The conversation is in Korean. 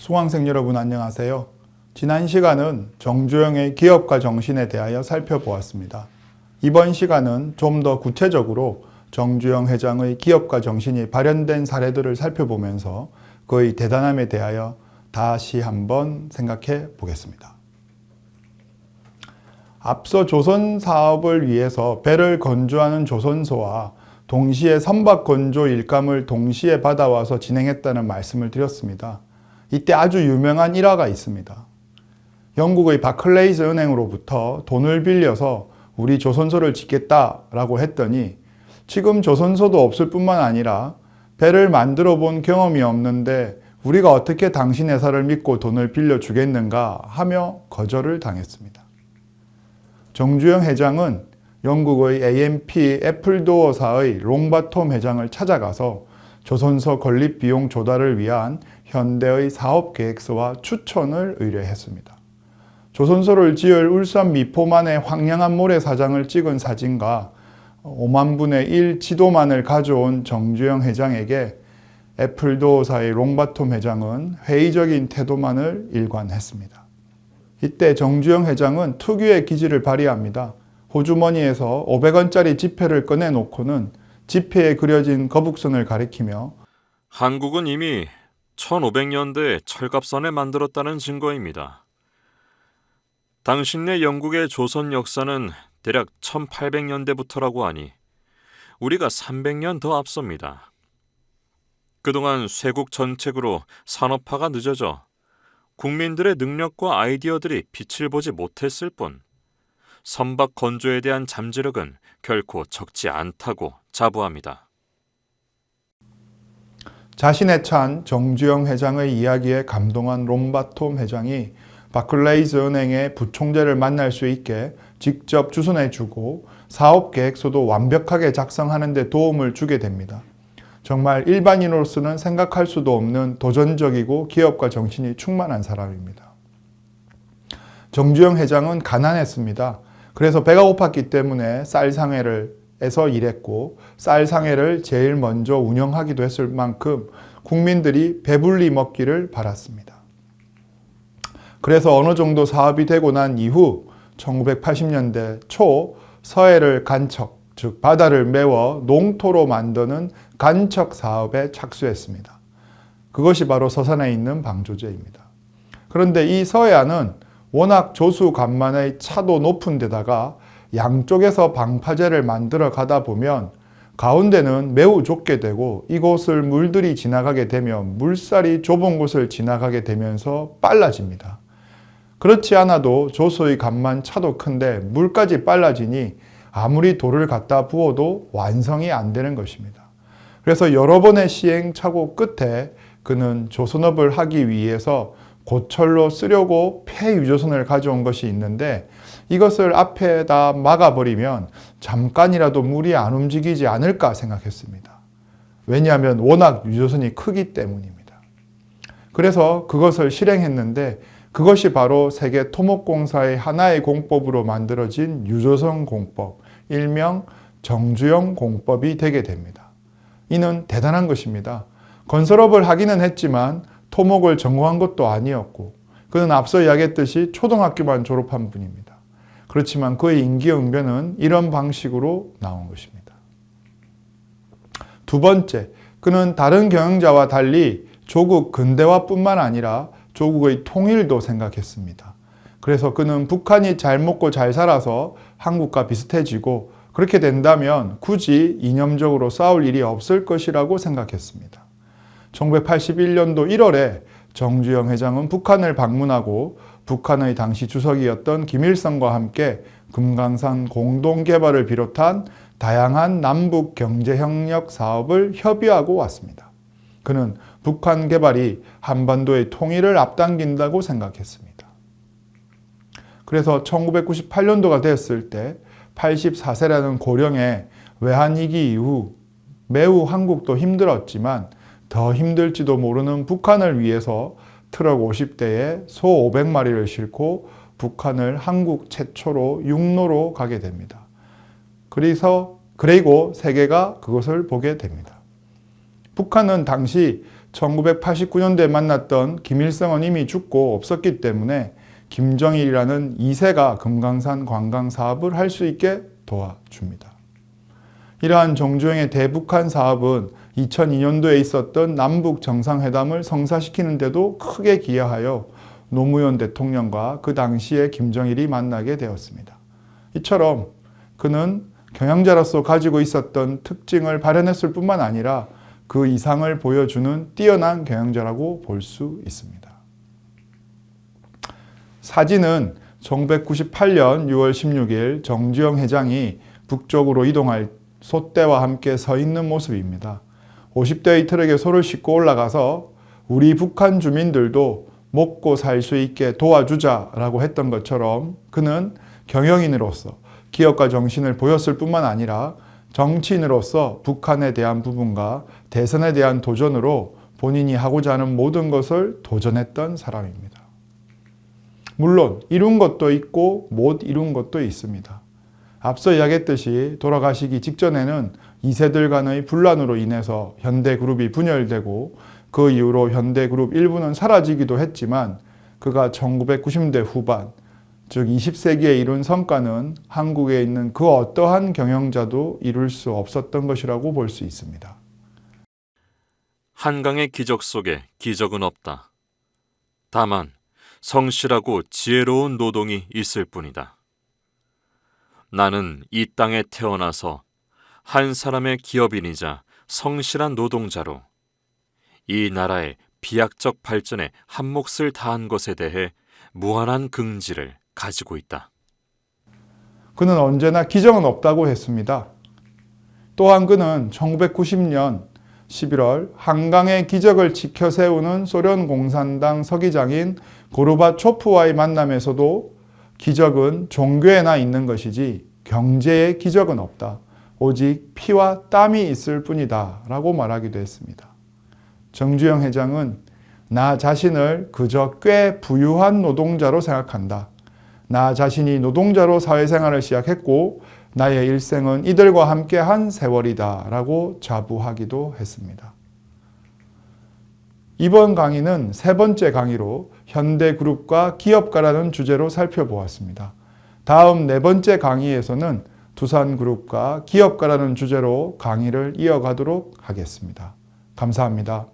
수강생 여러분 안녕하세요. 지난 시간은 정주영의 기업가 정신에 대하여 살펴보았습니다. 이번 시간은 좀 더 구체적으로 정주영 회장의 기업가 정신이 발현된 사례들을 살펴보면서 그의 대단함에 대하여 다시 한번 생각해 보겠습니다. 앞서 조선 사업을 위해서 배를 건조하는 조선소와 동시에 선박 건조 일감을 동시에 받아와서 진행했다는 말씀을 드렸습니다. 이때 아주 유명한 일화가 있습니다. 영국의 바클레이즈 은행으로부터 돈을 빌려서 우리 조선소를 짓겠다라고 했더니 지금 조선소도 없을 뿐만 아니라 배를 만들어 본 경험이 없는데 우리가 어떻게 당신 회사를 믿고 돈을 빌려주겠는가 하며 거절을 당했습니다. 정주영 회장은 영국의 AMP 애플도어사의 롱바톰 회장을 찾아가서 조선소 건립 비용 조달을 위한 현대의 사업계획서와 추천을 의뢰했습니다. 조선소를 지을 울산 미포만의 황량한 모래사장을 찍은 사진과 5만 분의 1 지도만을 가져온 정주영 회장에게 애플도어사의 롱바톰 회장은 회의적인 태도만을 일관했습니다. 이때 정주영 회장은 특유의 기질을 발휘합니다. 호주머니에서 500원짜리 지폐를 꺼내놓고는 지폐에 그려진 거북선을 가리키며 한국은 이미 1500년대에 철갑선을 만들었다는 증거입니다. 당신네 영국의 조선 역사는 대략 1800년대부터라고 하니 우리가 300년 더 앞섭니다. 그동안 쇄국 전책으로 산업화가 늦어져 국민들의 능력과 아이디어들이 빛을 보지 못했을 뿐 선박 건조에 대한 잠재력은 결코 적지 않다고 자부합니다. 자신에 찬 정주영 회장의 이야기에 감동한 롱바톰 회장이 바클레이즈 은행의 부총재를 만날 수 있게 직접 주선해주고 사업계획서도 완벽하게 작성하는 데 도움을 주게 됩니다. 정말 일반인으로서는 생각할 수도 없는 도전적이고 기업가 정신이 충만한 사람입니다. 정주영 회장은 가난했습니다. 그래서 배가 고팠기 때문에 쌀상회에서 일했고 쌀상회를 제일 먼저 운영하기도 했을 만큼 국민들이 배불리 먹기를 바랐습니다. 그래서 어느 정도 사업이 되고 난 이후 1980년대 초 서해를 간척, 즉 바다를 메워 농토로 만드는 간척 사업에 착수했습니다. 그것이 바로 서산에 있는 방조제입니다. 그런데 이 서해안은 워낙 조수간만의 차도 높은 데다가 양쪽에서 방파제를 만들어 가다 보면 가운데는 매우 좁게 되고 이곳을 물들이 지나가게 되면 물살이 좁은 곳을 지나가게 되면서 빨라집니다. 그렇지 않아도 조수의 간만 차도 큰데 물까지 빨라지니 아무리 돌을 갖다 부어도 완성이 안 되는 것입니다. 그래서 여러 번의 시행착오 끝에 그는 조선업을 하기 위해서 고철로 쓰려고 폐유조선을 가져온 것이 있는데 이것을 앞에다 막아버리면 잠깐이라도 물이 안 움직이지 않을까 생각했습니다. 왜냐하면 워낙 유조선이 크기 때문입니다. 그래서 그것을 실행했는데 그것이 바로 세계 토목공사의 하나의 공법으로 만들어진 유조선 공법, 일명 정주영 공법이 되게 됩니다. 이는 대단한 것입니다. 건설업을 하기는 했지만 토목을 전공한 것도 아니었고 그는 앞서 이야기했듯이 초등학교만 졸업한 분입니다. 그렇지만 그의 임기응변은 이런 방식으로 나온 것입니다. 두 번째, 그는 다른 경영자와 달리 조국 근대화뿐만 아니라 조국의 통일도 생각했습니다. 그래서 그는 북한이 잘 먹고 잘 살아서 한국과 비슷해지고 그렇게 된다면 굳이 이념적으로 싸울 일이 없을 것이라고 생각했습니다. 1981년도 1월에 정주영 회장은 북한을 방문하고 북한의 당시 주석이었던 김일성과 함께 금강산 공동개발을 비롯한 다양한 남북 경제협력 사업을 협의하고 왔습니다. 그는 북한 개발이 한반도의 통일을 앞당긴다고 생각했습니다. 그래서 1998년도가 됐을 때 84세라는 고령에 외환위기 이후 매우 한국도 힘들었지만 더 힘들지도 모르는 북한을 위해서 트럭 50대에 소 500마리를 싣고 북한을 한국 최초로 육로로 가게 됩니다. 그리고 세계가 그것을 보게 됩니다. 북한은 당시 1989년도에 만났던 김일성은 이미 죽고 없었기 때문에 김정일이라는 2세가 금강산 관광 사업을 할 수 있게 도와줍니다. 이러한 정주영의 대북한 사업은 2002년도에 있었던 남북 정상회담을 성사시키는 데도 크게 기여하여 노무현 대통령과 그 당시에 김정일이 만나게 되었습니다. 이처럼 그는 경영자로서 가지고 있었던 특징을 발현했을 뿐만 아니라 그 이상을 보여주는 뛰어난 경영자라고 볼 수 있습니다. 사진은 1998년 6월 16일 정주영 회장이 북쪽으로 이동할 솥대와 함께 서 있는 모습입니다. 50대의 트럭에 소를 싣고 올라가서 우리 북한 주민들도 먹고 살 수 있게 도와주자라고 했던 것처럼 그는 경영인으로서 기업가 정신을 보였을 뿐만 아니라 정치인으로서 북한에 대한 부분과 대선에 대한 도전으로 본인이 하고자 하는 모든 것을 도전했던 사람입니다. 물론 이룬 것도 있고 못 이룬 것도 있습니다. 앞서 이야기했듯이 돌아가시기 직전에는 2세들 간의 분란으로 인해서 현대그룹이 분열되고 그 이후로 현대그룹 일부는 사라지기도 했지만 그가 1990년대 후반, 즉 20세기에 이룬 성과는 한국에 있는 그 어떠한 경영자도 이룰 수 없었던 것이라고 볼 수 있습니다. 한강의 기적 속에 기적은 없다. 다만 성실하고 지혜로운 노동이 있을 뿐이다. 나는 이 땅에 태어나서 한 사람의 기업인이자 성실한 노동자로 이 나라의 비약적 발전에 한 몫을 다한 것에 대해 무한한 긍지를 가지고 있다. 그는 언제나 기적은 없다고 했습니다. 또한 그는 1990년 11월 한강의 기적을 지켜 세우는 소련 공산당 서기장인 고르바초프와의 만남에서도 기적은 종교에나 있는 것이지 경제의 기적은 없다. 오직 피와 땀이 있을 뿐이다 라고 말하기도 했습니다. 정주영 회장은 나 자신을 그저 꽤 부유한 노동자로 생각한다. 나 자신이 노동자로 사회생활을 시작했고 나의 일생은 이들과 함께한 세월이다 라고 자부하기도 했습니다. 이번 강의는 세 번째 강의로 현대그룹과 기업가라는 주제로 살펴보았습니다. 다음 네 번째 강의에서는 두산그룹과 기업가라는 주제로 강의를 이어가도록 하겠습니다. 감사합니다.